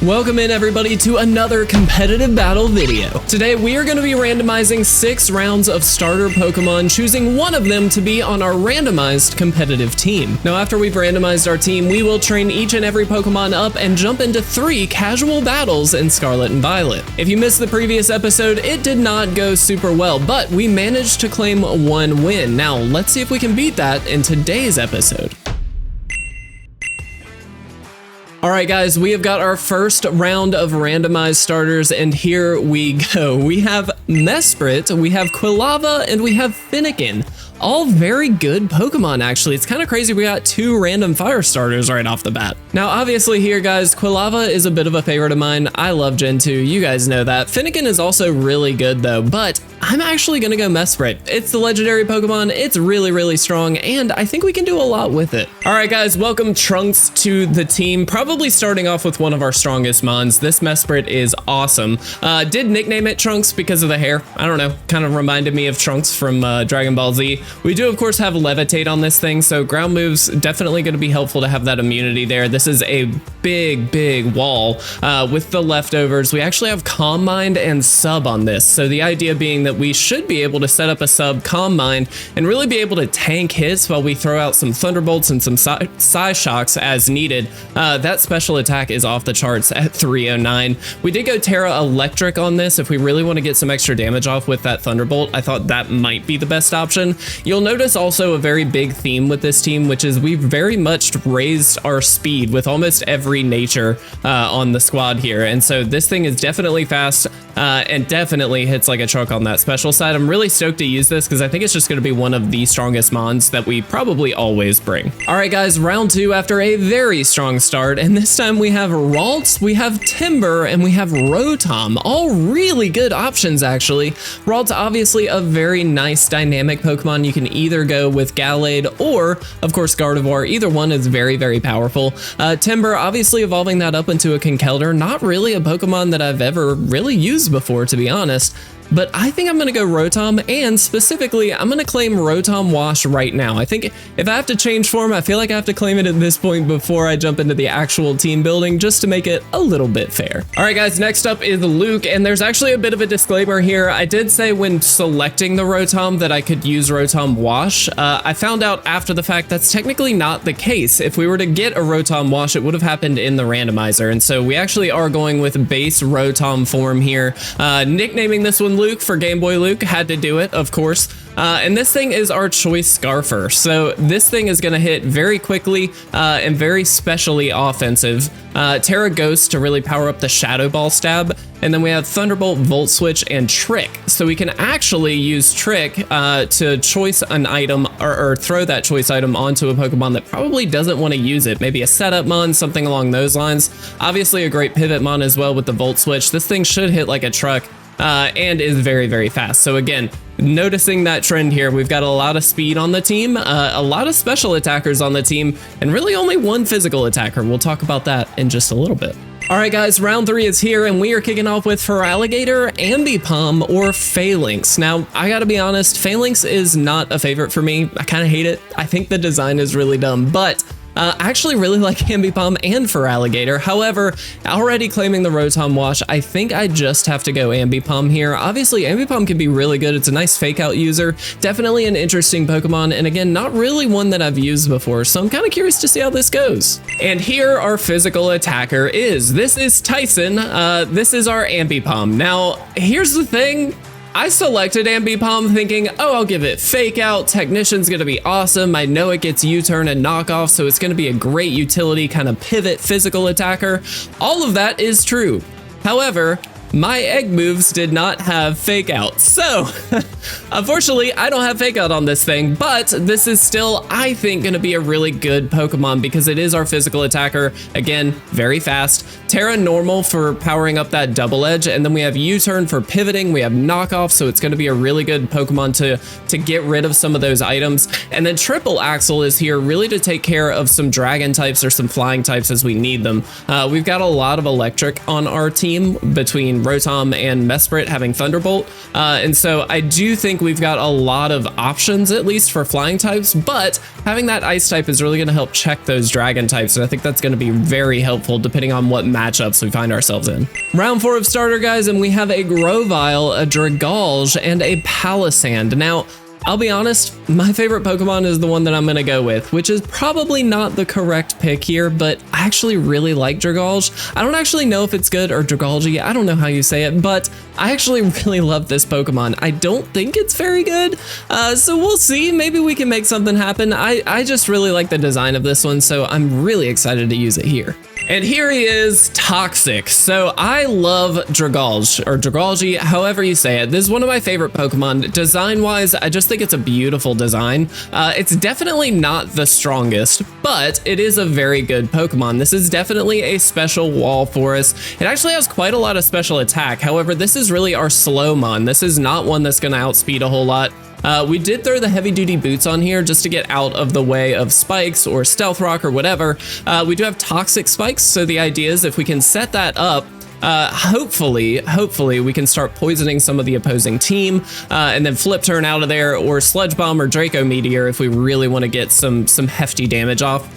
Welcome in everybody to another competitive battle video. Today we are going to be randomizing 6 rounds of starter Pokemon, choosing one of them to be on our randomized competitive team. Now after we've randomized our team, we will train each and every Pokemon up and jump into 3 casual battles in Scarlet and Violet. If you missed the previous episode, it did not go super well, but we managed to claim 1 win. Now let's see if we can beat that in today's episode. Alright guys, we have got our first round of randomized starters, and here we go. We have Mesprit, we have Quilava, and we have Finnegan. All very good Pokemon, actually. It's kind of crazy we got 2 random fire starters right off the bat. Now, obviously here, guys, Quilava is a bit of a favorite of mine. I love Gen 2, you guys know that. Finnegan is also really good, though, but I'm actually gonna go Mesprit. It's the legendary Pokemon, it's really, really strong, and I think we can do a lot with it. Alright guys, welcome Trunks to the team. Probably starting off with one of our strongest mons. This Mesprit is awesome. Did nickname it Trunks because of the hair. I don't know, kind of reminded me of Trunks from Dragon Ball Z. We do, of course, have Levitate on this thing, so ground moves definitely going to be helpful to have that immunity there. This is a big wall with the leftovers. We actually have Calm Mind and Sub on this, so the idea being that we should be able to set up a Sub Calm Mind and really be able to tank hits while we throw out some Thunderbolts and some Psy-Shocks as needed. That special attack is off the charts at 309. We did go Terra Electric on this if we really want to get some extra damage off with that Thunderbolt. I thought that might be the best option. You'll notice also a very big theme with this team, which is we've very much raised our speed with almost every nature on the squad here. And so this thing is definitely fast and definitely hits like a truck on that special side. I'm really stoked to use this because I think it's just going to be one of the strongest mons that we probably always bring. All right, guys, round 2 after a very strong start. And this time we have Ralts, we have Timber, and we have Rotom. All really good options, actually. Ralts, obviously a very nice dynamic Pokemon. You can either go with Gallade or, of course, Gardevoir. Either one is very powerful. Timber, obviously evolving that up into a Conkeldurr. Not really a Pokemon that I've ever really used before, to be honest. But I think I'm going to go Rotom, and specifically, I'm going to claim Rotom Wash right now. I think if I have to change form, I feel like I have to claim it at this point before I jump into the actual team building, just to make it a little bit fair. All right, guys, next up is Luke, and there's actually a bit of a disclaimer here. I did say when selecting the Rotom that I could use Rotom Wash. I found out after the fact that's technically not the case. If we were to get a Rotom Wash, it would have happened in the randomizer, and so we actually are going with base Rotom form here. Nicknaming this one Luke for Game Boy Luke, had to do it, of course. And this thing is our Choice Scarfer. So this thing is going to hit very quickly and very specially offensive. Terra Ghost to really power up the Shadow Ball stab. And then we have Thunderbolt, Volt Switch, and Trick. So we can actually use Trick to choice an item or throw that choice item onto a Pokemon that probably doesn't want to use it. Maybe a setup mon, something along those lines. Obviously a great pivot mon as well with the Volt Switch. This thing should hit like a truck. And is very fast. So again, noticing that trend here, we've got a lot of speed on the team, a lot of special attackers on the team, and really only 1 physical attacker. We'll talk about that in just a little bit. All right, guys, round 3 is here, and we are kicking off with Feraligatr, Ambipom, or Phalanx. Now, I gotta be honest, Phalanx is not a favorite for me. I kind of hate it. I think the design is really dumb, but I actually really like Ambipom and Feraligatr. However, already claiming the Rotom Wash, I think I just have to go Ambipom here. Obviously, Ambipom can be really good. It's a nice fake out user. Definitely an interesting Pokemon. And again, not really one that I've used before. So I'm kind of curious to see how this goes. And here our physical attacker is. This is Tyson. This is our Ambipom. Now, here's the thing. I selected Ambipom thinking, oh, I'll give it Fake Out, Technician's gonna be awesome, I know it gets U-turn and knockoff, so it's gonna be a great utility kind of pivot physical attacker. All of that is true. However, my egg moves did not have Fake Out. So, unfortunately, I don't have Fake Out on this thing, but this is still, I think, going to be a really good Pokemon because it is our physical attacker. Again, very fast. Terra Normal for powering up that double edge, and then we have U-turn for pivoting. We have knockoff, so it's going to be a really good Pokemon to get rid of some of those items. And then Triple Axle is here really to take care of some dragon types or some flying types as we need them. We've got a lot of electric on our team between between Rotom and Mesprit having Thunderbolt. And so I do think we've got a lot of options, at least for flying types, but having that ice type is really going to help check those dragon types. And I think that's going to be very helpful depending on what matchups we find ourselves in. Round 4 of starter, guys, and we have a Grovyle, a Dragalge, and a Palisand. Now, I'll be honest, my favorite Pokemon is the one that I'm going to go with, which is probably not the correct pick here, but I actually really like Dragalge. I don't actually know if it's good or Dragalge, I don't know how you say it, but I actually really love this Pokemon. I don't think it's very good, so we'll see. Maybe we can make something happen. I just really like the design of this one, so I'm really excited to use it here. And here he is, Toxic. So I love Dragalge, or Dragalge, however you say it. This is one of my favorite Pokemon. Design-wise, I just think it's a beautiful design. It's definitely not the strongest, but it is a very good Pokemon. This is definitely a special wall for us. It actually has quite a lot of special attack. However, this is really our Slowmon. This is not one that's going to outspeed a whole lot. We did throw the heavy-duty boots on here just to get out of the way of spikes or stealth rock or whatever. We do have toxic spikes, so the idea is if we can set that up, hopefully we can start poisoning some of the opposing team, and then flip turn out of there, or sludge bomb or Draco Meteor if we really want to get some hefty damage off.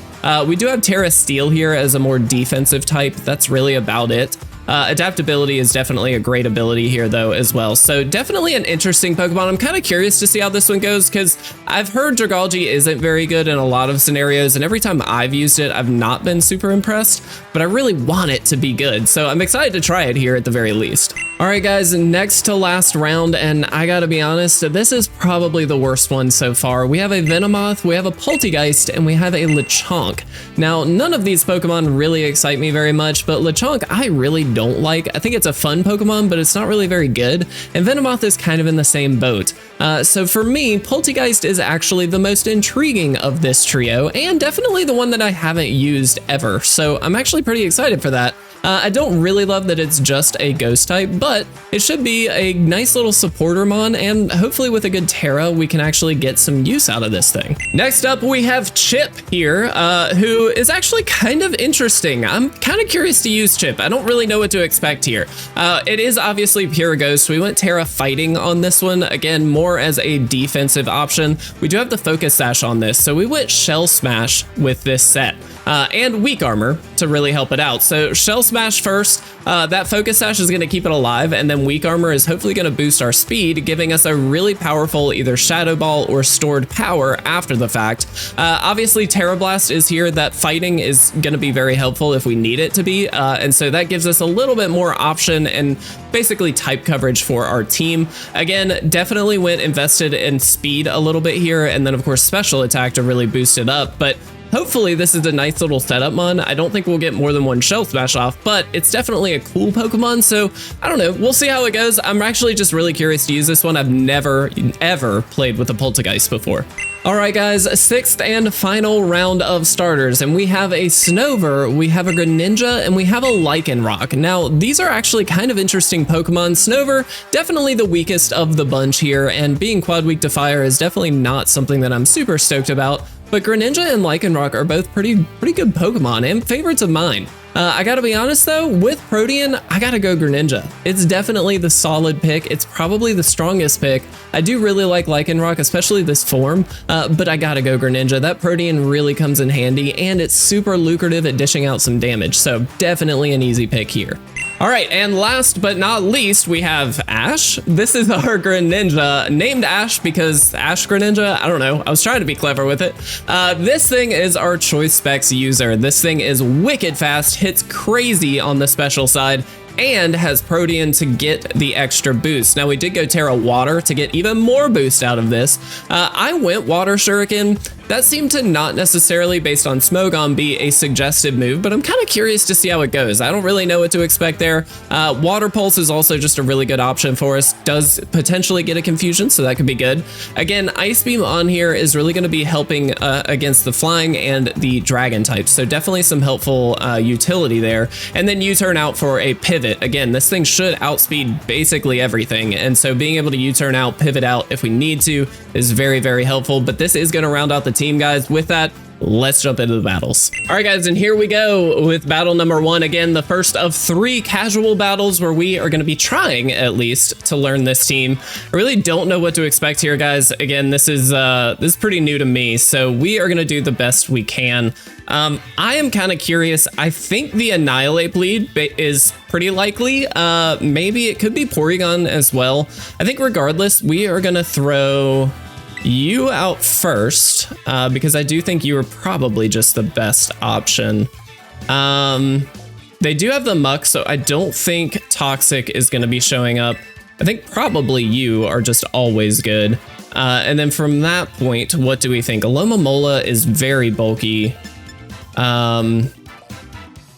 We do have Terra Steel here as a more defensive type. That's really about it. Adaptability is definitely a great ability here, though, as well. So definitely an interesting Pokemon. I'm kind of curious to see how this one goes, because I've heard Dragalge isn't very good in a lot of scenarios, and every time I've used it, I've not been super impressed, but I really want it to be good. So I'm excited to try it here at the very least. All right, guys, next to last round, and I gotta be honest, this is probably the worst one so far. We have a Venomoth, we have a Poltegeist, and we have a Lechonk. Now, none of these Pokemon really excite me very much, but Lechonk I really don't like. I think it's a fun Pokemon, but it's not really very good, and Venomoth is kind of in the same boat. So for me, Poltegeist is actually the most intriguing of this trio, and definitely the one that I haven't used ever, so I'm actually pretty excited for that. I don't really love that it's just a ghost type, but it should be a nice little supportermon, and hopefully with a good Terra, we can actually get some use out of this thing. Next up, we have Chip here, who is actually kind of interesting. I'm kind of curious to use Chip. I don't really know what to expect here. It is obviously pure ghost. We went Terra Fighting on this one, again, more as a defensive option. We do have the Focus Sash on this, so we went Shell Smash with this set. And Weak Armor to really help it out. So Shell Smash first, that Focus Sash is going to keep it alive, and then Weak Armor is hopefully going to boost our speed, giving us a really powerful either Shadow Ball or stored power after the fact. Obviously, Terra Blast is here. That fighting is going to be very helpful if we need it to be, and so that gives us a little bit more option and basically type coverage for our team. Again, definitely invested in speed a little bit here, and then of course special attack to really boost it up, but hopefully this is a nice little setup mon. I don't think we'll get more than one Shell Smash off, but it's definitely a cool Pokemon, so I don't know. We'll see how it goes. I'm actually just really curious to use this one. I've never, ever played with a Poltegeist before. All right, guys, 6th and final round of starters, and we have a Snover, we have a Greninja, and we have a Lycanroc. Now, these are actually kind of interesting Pokemon. Snover, definitely the weakest of the bunch here, and being quad weak to fire is definitely not something that I'm super stoked about. But Greninja and Lycanroc are both pretty good Pokemon and favorites of mine. I gotta be honest though, with Protean, I gotta go Greninja. It's definitely the solid pick. It's probably the strongest pick. I do really like Lycanroc, especially this form, but I gotta go Greninja. That Protean really comes in handy, and it's super lucrative at dishing out some damage, so definitely an easy pick here. All right, and last but not least, we have Ash. This is our Greninja, named Ash because Ash Greninja, I don't know, I was trying to be clever with it. This thing is our Choice Specs user. This thing is wicked fast, hits crazy on the special side, and has Protean to get the extra boost. Now, we did go Terra Water to get even more boost out of this. I went Water Shuriken. That seemed to not necessarily, based on Smogon, be a suggested move, but I'm kind of curious to see how it goes. I don't really know what to expect there. Water Pulse is also just a really good option for us. Does potentially get a confusion, so that could be good. Again, Ice Beam on here is really going to be helping against the flying and the dragon types, so definitely some helpful utility there. And then U-turn out for a pivot. Again, this thing should outspeed basically everything, and so being able to U-turn out, pivot out if we need to is very, very helpful, but this is going to round out the team, guys. With that, let's jump into the battles. All right, guys, and here we go with battle number 1. Again, the first of 3 casual battles where we are going to be trying, at least, to learn this team. I really don't know what to expect here, guys. Again, this is pretty new to me, so we are going to do the best we can. I am kind of curious. I think the Annihilate bleed is pretty likely. Maybe it could be Porygon as well. I think regardless, we are going to throw you out first, because I do think you are probably just the best option. They do have the Muck, so I don't think Toxic is going to be showing up. I think probably you are just always good. And then from that point, what do we think? Alomomola is very bulky. I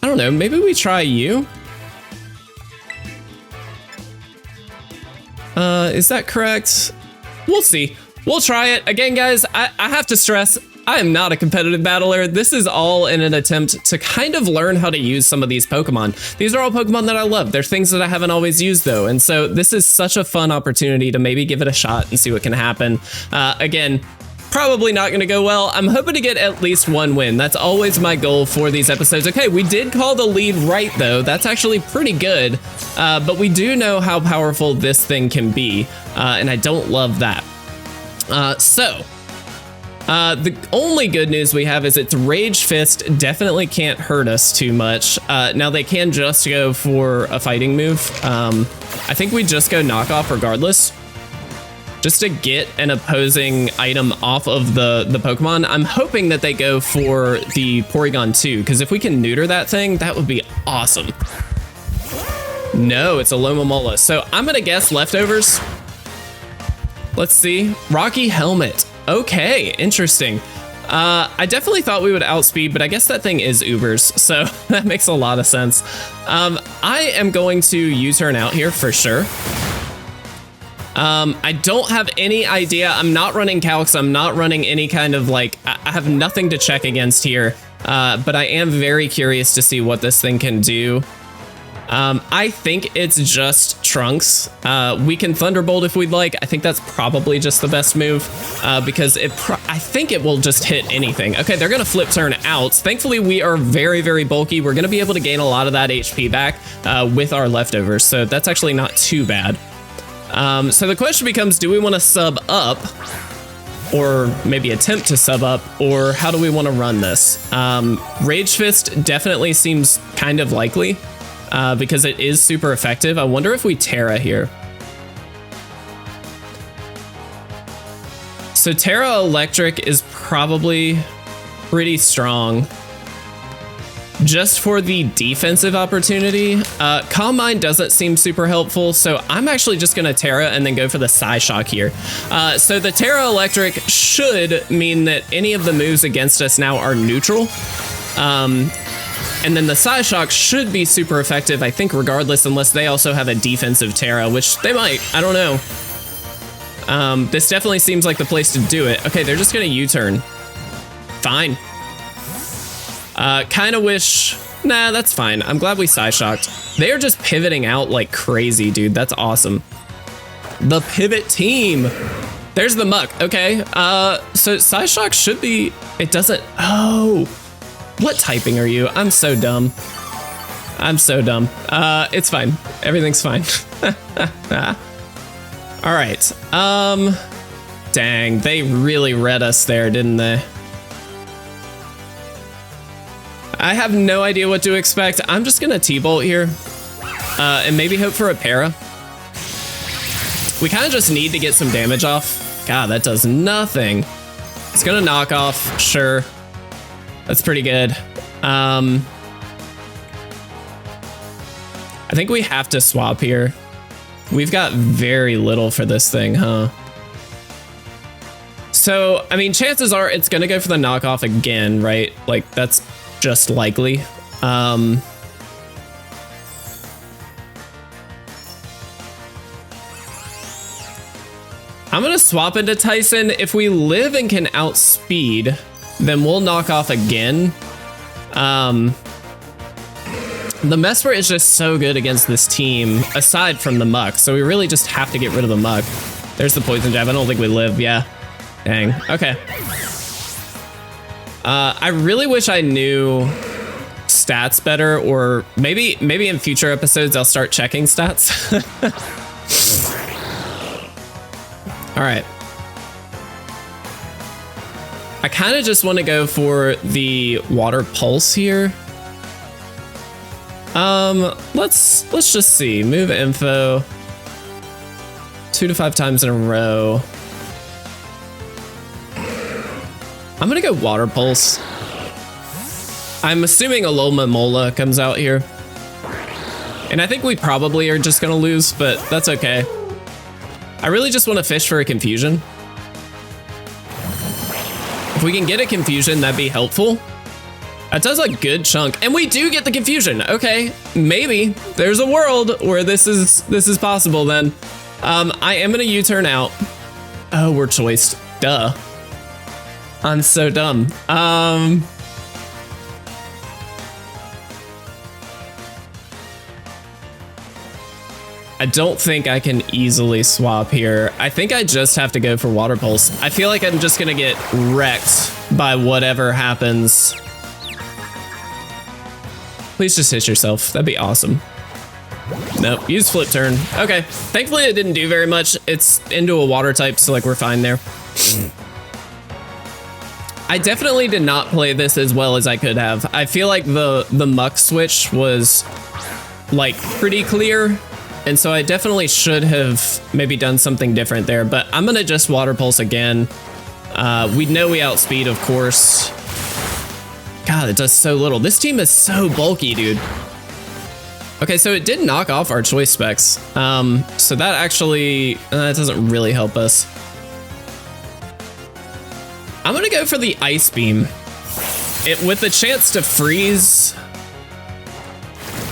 don't know, maybe we try you? Is that correct? We'll see. We'll try it. Again, guys, I have to stress, I am not a competitive battler. This is all in an attempt to kind of learn how to use some of these Pokemon. These are all Pokemon that I love. They're things that I haven't always used, though. And so this is such a fun opportunity to maybe give it a shot and see what can happen. Again, probably not going to go well. I'm hoping to get at least 1 win. That's always my goal for these episodes. Okay, we did call the lead right, though. That's actually pretty good. But we do know how powerful this thing can be. And I don't love that. The only good news we have is its Rage Fist definitely can't hurt us too much. Now they can just go for a fighting move. I think we just go knockoff regardless, just to get an opposing item off of the Pokemon. I'm hoping that they go for the Porygon 2, because if we can neuter that thing, that would be awesome. No, it's a Alomomola. So I'm gonna guess leftovers. Let's see. Rocky Helmet. Okay, interesting. I definitely thought we would outspeed, but I guess that thing is Ubers, so that makes a lot of sense. I am going to U-turn out here for sure. I don't have any idea. I'm not running calcs. I'm not running any kind of I have nothing to check against here, but I am very curious to see what this thing can do. I think it's just Trunks. We can Thunderbolt if we'd like. I think that's probably just the best move, because I think it will just hit anything. Okay, they're gonna flip turn out. Thankfully, we are very, very bulky. We're gonna be able to gain a lot of that HP back with our leftovers, so that's actually not too bad. So the question becomes, do we want to sub up, or maybe attempt to sub up, or how do we want to run this? Rage Fist definitely seems kind of likely. Because it is super effective. I wonder if we Terra here. So Terra Electric is probably pretty strong. Just for the defensive opportunity. Calm Mind doesn't seem super helpful, so I'm actually just gonna Terra and then go for the Psyshock here. So the Terra Electric should mean that any of the moves against us now are neutral. And then the Psyshock should be super effective, I think, regardless, unless they also have a defensive Terra, which they might. I don't know. This definitely seems like the place to do it. Okay, they're just gonna U-turn. Fine. Kind of wish... Nah, that's fine. I'm glad we Psyshocked. They are just pivoting out like crazy, dude. That's awesome. The pivot team. There's the Muck. Okay. So Psyshock should be... It doesn't... Oh... What typing are you? I'm so dumb. I'm so dumb. It's fine. Everything's fine. All right. Dang, they really read us there, didn't they? I have no idea what to expect. I'm just gonna T-Bolt here, and maybe hope for a para. We kind of just need to get some damage off. God, that does nothing. It's gonna knock off, sure. That's pretty good. I think we have to swap here. We've got very little for this thing, huh? So, I mean, chances are it's gonna go for the knockoff again, right? Like, that's just likely. I'm gonna swap into Tyson. If we live and can outspeed, then we'll knock off again. The Mesprit is just so good against this team, aside from the Muck, so we really just have to get rid of the Muck. There's the Poison Jab. I don't think we live. Yeah. Dang. Okay. I really wish I knew stats better, or maybe in future episodes I'll start checking stats. All right. I kind of just want to go for the water pulse here. Let's just see. Move info 2 to 5 times in a row. I'm gonna go water pulse. I'm assuming a Loma Mola comes out here. And I think we probably are just gonna lose, but that's okay. I really just want to fish for a confusion. If we can get a confusion, that'd be helpful. That does a good chunk, and we do get the confusion. Okay, maybe there's a world where this is possible then. I am gonna U-turn out. Oh, we're choiced. Duh. I'm so dumb. I don't think I can easily swap here. I think I just have to go for water pulse. I feel like I'm just gonna get wrecked by whatever happens. Please just hit yourself. That'd be awesome. Nope, use flip turn. Okay, thankfully it didn't do very much. It's into a water type, so like we're fine there. I definitely did not play this as well as I could have. I feel like the muck switch was like pretty clear, and so I definitely should have maybe done something different there, but I'm gonna just water pulse again. We know we outspeed, of course. God, it does so little. This team is so bulky, dude. Okay, so it did knock off our choice specs. So that actually, that doesn't really help us. I'm gonna go for the ice beam. With the chance to freeze.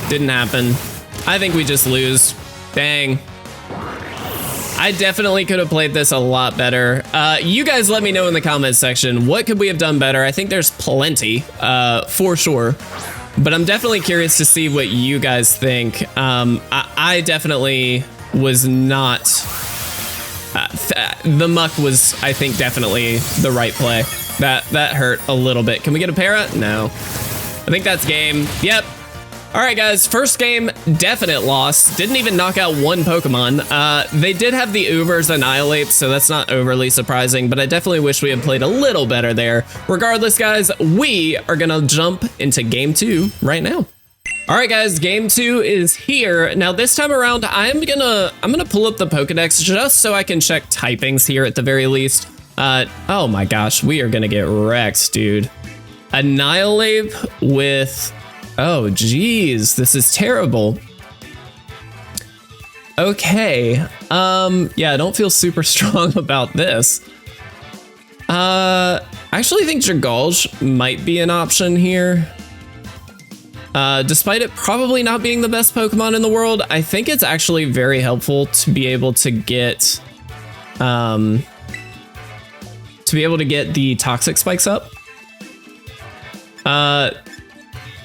Didn't happen. I think we just lose. Dang. I definitely could have played this a lot better. You guys let me know in the comments section, what could we have done better? I think there's plenty, for sure. But I'm definitely curious to see what you guys think. I definitely was not... the muck was, I think, definitely the right play. That hurt a little bit. Can we get a para? No. I think that's game. Yep. All right, guys, first game, definite loss. Didn't even knock out one Pokemon. They did have the Ubers Annihilate, so that's not overly surprising, but I definitely wish we had played a little better there. Regardless, guys, we are gonna jump into game 2 right now. All right, guys, game 2 is here. Now, this time around, I'm gonna pull up the Pokedex just so I can check typings here at the very least. Oh my gosh, we are gonna get wrecked, dude. Annihilate with... Oh, geez, this is terrible. Okay, yeah, I don't feel super strong about this. I actually think Dragalge might be an option here. Despite it probably not being the best Pokemon in the world, I think it's actually very helpful to be able to get, the toxic spikes up.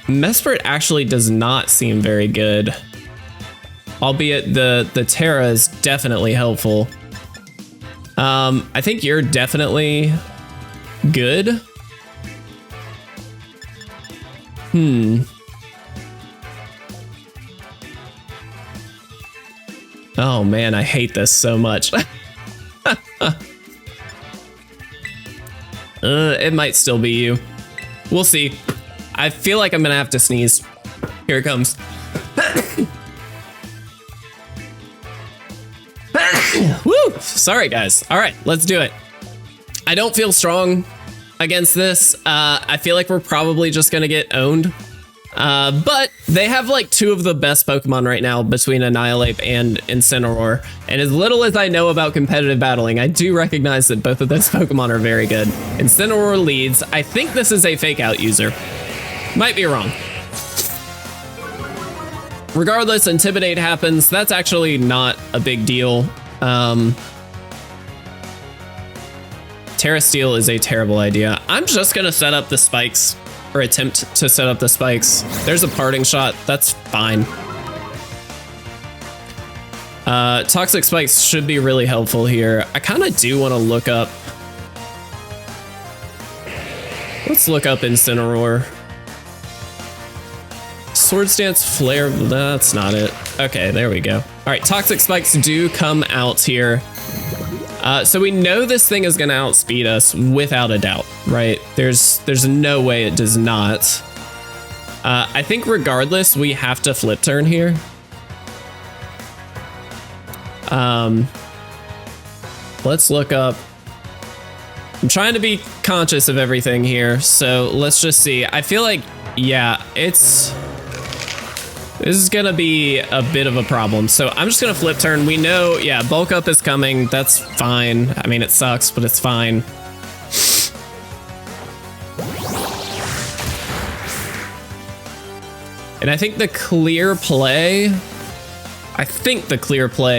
Mesprit actually does not seem very good, albeit the Terra is definitely helpful. I think you're definitely good. Oh man, I hate this so much. It might still be you. We'll see. I feel like I'm gonna have to sneeze. Here it comes. Woo! Sorry, guys. All right, let's do it. I don't feel strong against this. I feel like we're probably just gonna get owned. But they have like 2 of the best Pokemon right now between Annihilate and Incineroar. And as little as I know about competitive battling, I do recognize that both of those Pokemon are very good. Incineroar leads. I think this is a fake out user. Might be wrong. Regardless, Intimidate happens. That's actually not a big deal. Terra Steel is a terrible idea. I'm just gonna set up the spikes, or attempt to set up the spikes. There's a parting shot. That's fine. Toxic spikes should be really helpful here. I kind of do want to look up. Let's look up Incineroar. Swords Dance, Flare, that's not it. Okay, there we go. All right, Toxic Spikes do come out here. So we know this thing is gonna outspeed us without a doubt, right? There's no way it does not. I think regardless, we have to flip turn here. Let's look up. I'm trying to be conscious of everything here, so let's just see. I feel like, yeah, this is gonna be a bit of a problem. So I'm just gonna flip turn. We know, yeah, bulk up is coming. That's fine. I mean, it sucks, but it's fine. And I think the clear play,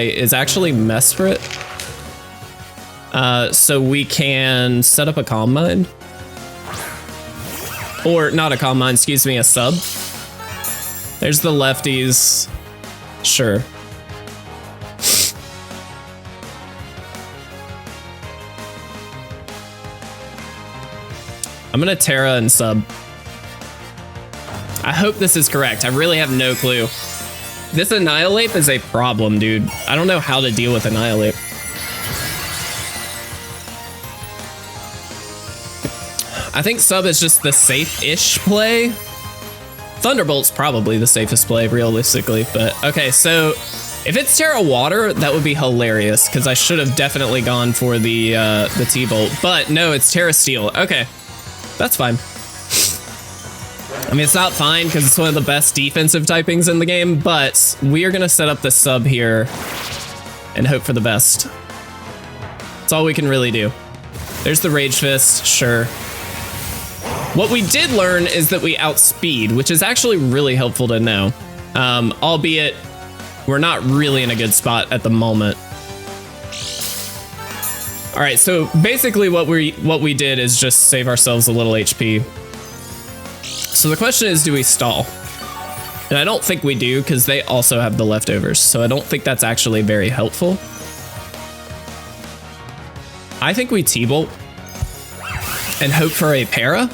is actually Mesprit. So we can set up a Calm Mind. Or not a Calm Mind, excuse me, a sub. There's the lefties. Sure. I'm gonna Terra and sub. I hope this is correct. I really have no clue. This Annihilate is a problem, dude. I don't know how to deal with Annihilate. I think sub is just the safe-ish play. Thunderbolt's probably the safest play, realistically, but okay, so if it's Terra Water, that would be hilarious, because I should have definitely gone for the T-Bolt, but no, it's Terra Steel. Okay, that's fine. I mean, it's not fine, because it's one of the best defensive typings in the game, but we are going to set up the sub here and hope for the best. That's all we can really do. There's the Rage Fist, sure. What we did learn is that we outspeed, which is actually really helpful to know. Albeit, we're not really in a good spot at the moment. All right, so basically what we did is just save ourselves a little HP. So the question is, do we stall? And I don't think we do, because they also have the leftovers, so I don't think that's actually very helpful. I think we T-Bolt and hope for a para.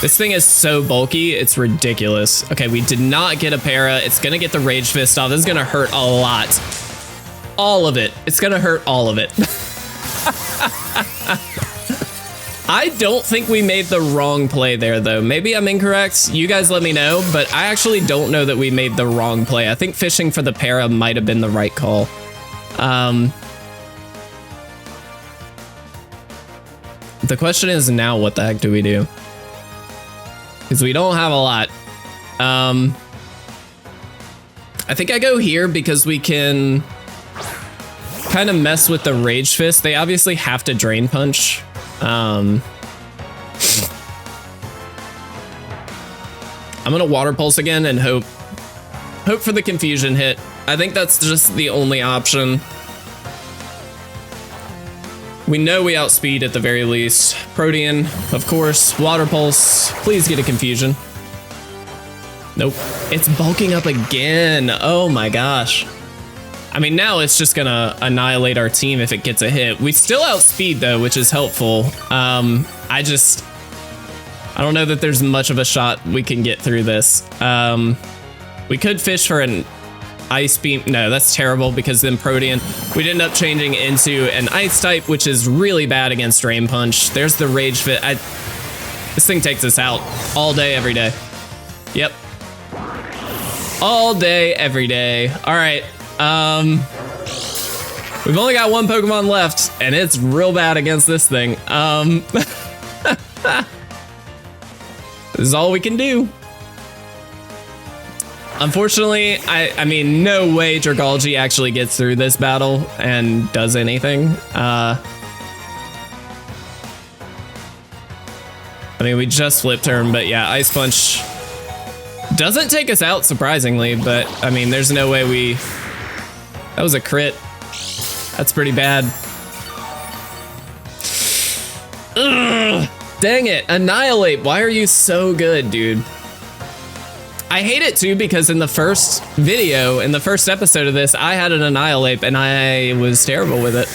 This thing is so bulky, it's ridiculous. Okay, we did not get a para. It's gonna get the Rage Fist off. This is gonna hurt a lot. All of it. It's gonna hurt all of it. I don't think we made the wrong play there, though. Maybe I'm incorrect. You guys let me know, but I actually don't know that we made the wrong play. I think fishing for the para might have been the right call. The question is now, what the heck do we do? Because we don't have a lot. I think I go here because we can kind of mess with the Rage Fist. They obviously have to Drain Punch. I'm gonna Water Pulse again and hope for the confusion hit. I think that's just the only option. We know we outspeed at the very least. Protean, of course. Water Pulse. Please get a confusion. Nope. It's bulking up again. Oh my gosh. I mean, now it's just gonna annihilate our team if it gets a hit. We still outspeed though, which is helpful. I don't know that there's much of a shot we can get through this. We could fish for an Ice Beam. No, that's terrible, because then Protean, we'd end up changing into an Ice type, which is really bad against Drain Punch. There's the Rage Fit. This thing takes us out all day, every day. Yep. All day, every day. All right. We've only got one Pokemon left, and it's real bad against this thing. This is all we can do. Unfortunately, I mean, no way Dragalge actually gets through this battle and does anything. I mean, we just flip turn, but yeah, Ice Punch doesn't take us out, surprisingly, but I mean, there's no way we... That was a crit. That's pretty bad. Ugh, dang it, Annihilate, why are you so good, dude? I hate it too, because in the first video, in the first episode of this, I had an Annihilate and I was terrible with it.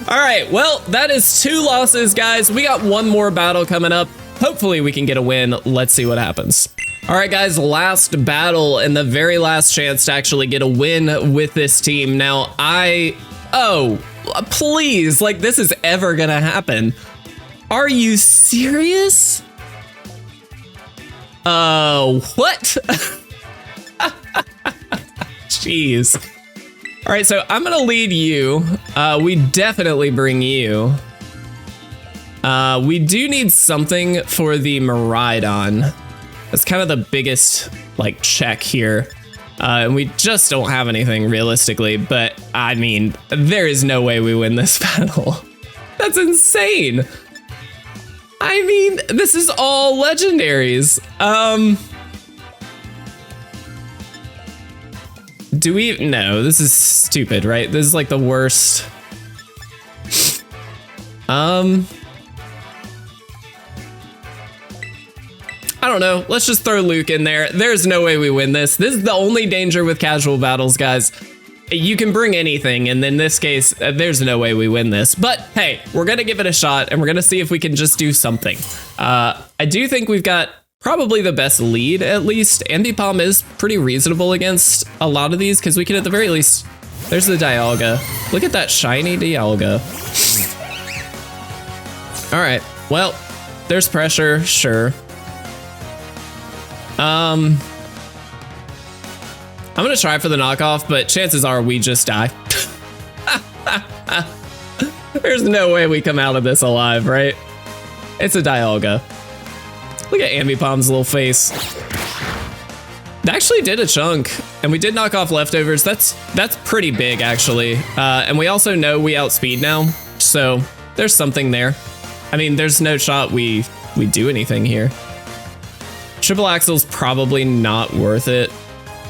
All right, well, that is 2 losses, guys. We got 1 more battle coming up. Hopefully we can get a win. Let's see what happens. All right, guys, last battle and the very last chance to actually get a win with this team. Now, oh, please, like, this is ever gonna happen. Are you serious? What? Jeez. All right, so I'm gonna lead you. We definitely bring you. We do need something for the Miraidon. That's kind of the biggest, like, check here. And we just don't have anything realistically, but I mean, there is no way we win this battle. That's insane. I mean, this is all legendaries. Do we? No, this is stupid, right? This is like the worst. I don't know. Let's just throw Luke in there. There's no way we win this. This is the only danger with casual battles, guys. You can bring anything, and in this case, there's no way we win this. But hey, we're gonna give it a shot, and we're gonna see if we can just do something. I do think we've got probably the best lead, at least. Ambipom is pretty reasonable against a lot of these, because we can at the very least... There's the Dialga. Look at that shiny Dialga. All right, well, there's pressure, sure. I'm gonna try for the knockoff, but chances are we just die. There's no way we come out of this alive, right? It's a Dialga. Look at Ambipom's little face. It actually did a chunk, and we did knock off leftovers. That's pretty big, actually. And we also know we outspeed now, so there's something there. I mean, there's no shot we do anything here. Triple Axle's probably not worth it.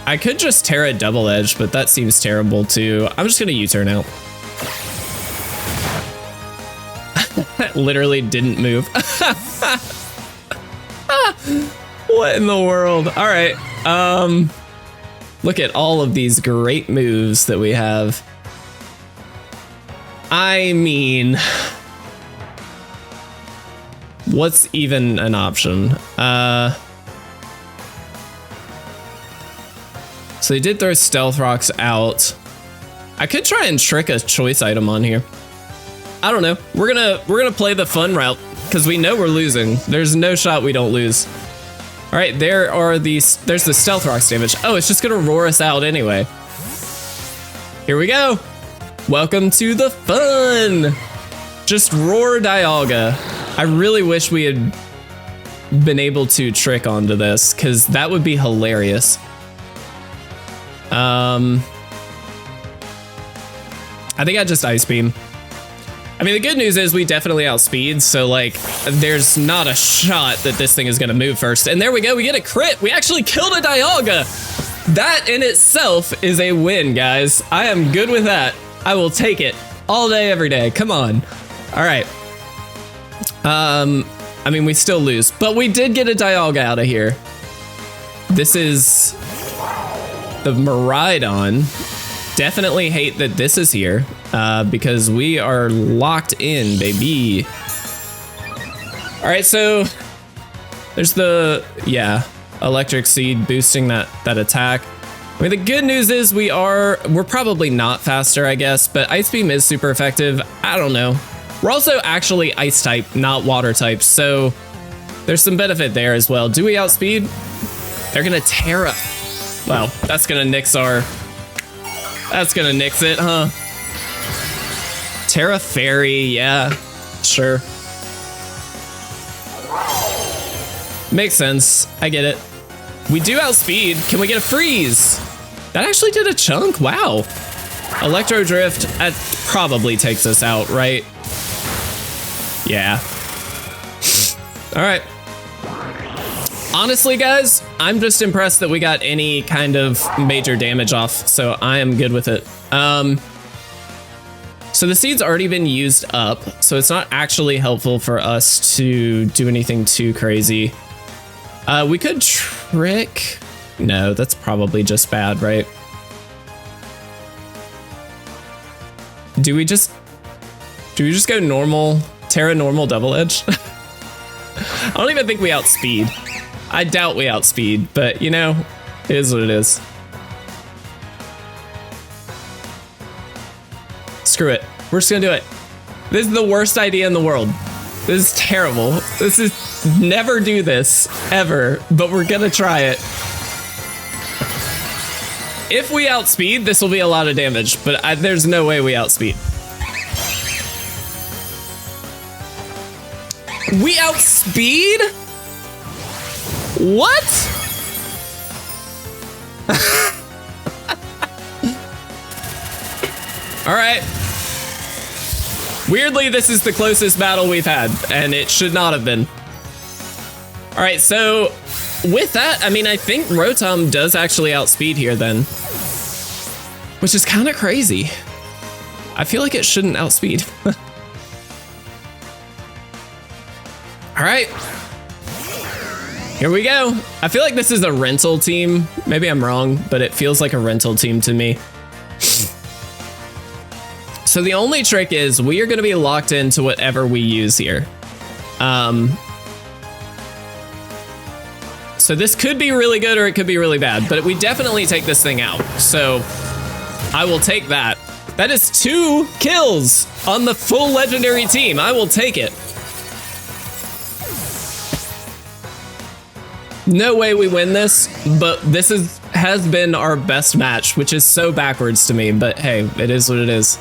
I could just Terra Double Edge, but that seems terrible too. I'm just gonna U-turn out. Literally didn't move. What in the world? All right. Look at all of these great moves that we have. I mean, what's even an option? So they did throw Stealth Rocks out. I could try and trick a choice item on here. I don't know. We're gonna play the fun route because we know we're losing. There's no shot we don't lose. All right, there's the Stealth Rocks damage. Oh, it's just gonna roar us out anyway. Here we go. Welcome to the fun. Just roar Dialga. I really wish we had been able to trick onto this because that would be hilarious. I think I just Ice Beam. I mean, the good news is we definitely outspeed, so like, there's not a shot that this thing is gonna move first. And there we go, we get a crit. We actually killed a Dialga. That in itself is a win, guys. I am good with that. I will take it all day, every day. Come on. All right. I mean, we still lose, but we did get a Dialga out of here. This is the Miraidon. Definitely hate that this is here because we are locked in, baby. All right, so there's the, Electric Seed boosting that attack. I mean, the good news is we're probably not faster, I guess, but Ice Beam is super effective. I don't know. We're also actually Ice type, not Water type, so there's some benefit there as well. Do we outspeed? They're gonna Terra. Wow, that's gonna nix it, huh? Terra Fairy, yeah, sure. Makes sense, I get it. We do outspeed, can we get a freeze? That actually did a chunk, wow. Electro Drift, that probably takes us out, right? Yeah. All right. Honestly, guys, I'm just impressed that we got any kind of major damage off, so I am good with it. So the seed's already been used up, so it's not actually helpful for us to do anything too crazy. We could trick. No, that's probably just bad, right? Do we just... Do we just go normal, Terra normal double edge? I don't even think we outspeed. I doubt we outspeed, but you know, it is what it is. Screw it. We're just gonna do it. This is the worst idea in the world. This is terrible. This is never do this ever, but we're gonna try it. If we outspeed, this will be a lot of damage, but there's no way we outspeed. We outspeed? What? All right. Weirdly, this is the closest battle we've had, and it should not have been. All right, so with that, I mean, I think Rotom does actually outspeed here then, which is kind of crazy. I feel like it shouldn't outspeed. All right, here we go. I feel like this is a rental team. Maybe I'm wrong, but it feels like a rental team to me. So the only trick is we are going to be locked into whatever we use here. So this could be really good or it could be really bad, but we definitely take this thing out. So I will take that. That is 2 kills on the full legendary team. I will take it. No way we win this, but this has been our best match, which is so backwards to me, but hey, it is what it is.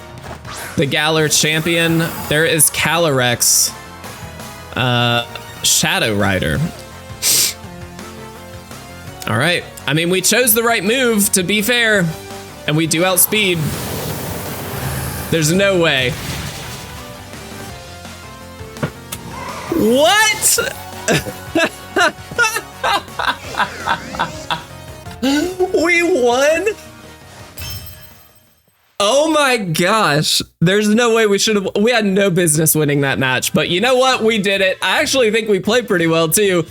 The Galar champion. There is Calyrex, Shadow Rider. All right. I mean, we chose the right move, to be fair, and we do outspeed. There's no way. What? We won? Oh my gosh. There's no way we should have. We had no business winning that match, but you know what? We did it. I actually think we played pretty well too.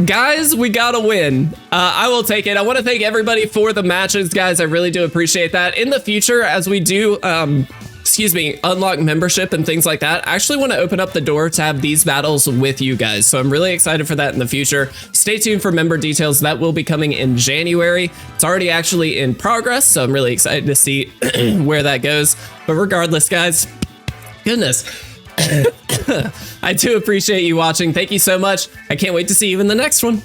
Guys, we got a win. I will take it. I want to thank everybody for the matches, guys. I really do appreciate that. In the future, as we do, unlock membership and things like that, I actually want to open up the door to have these battles with you guys. So I'm really excited for that in the future. Stay tuned for member details. That will be coming in January. It's already actually in progress, so I'm really excited to see where that goes. But regardless, guys, goodness. I do appreciate you watching. Thank you so much. I can't wait to see you in the next one.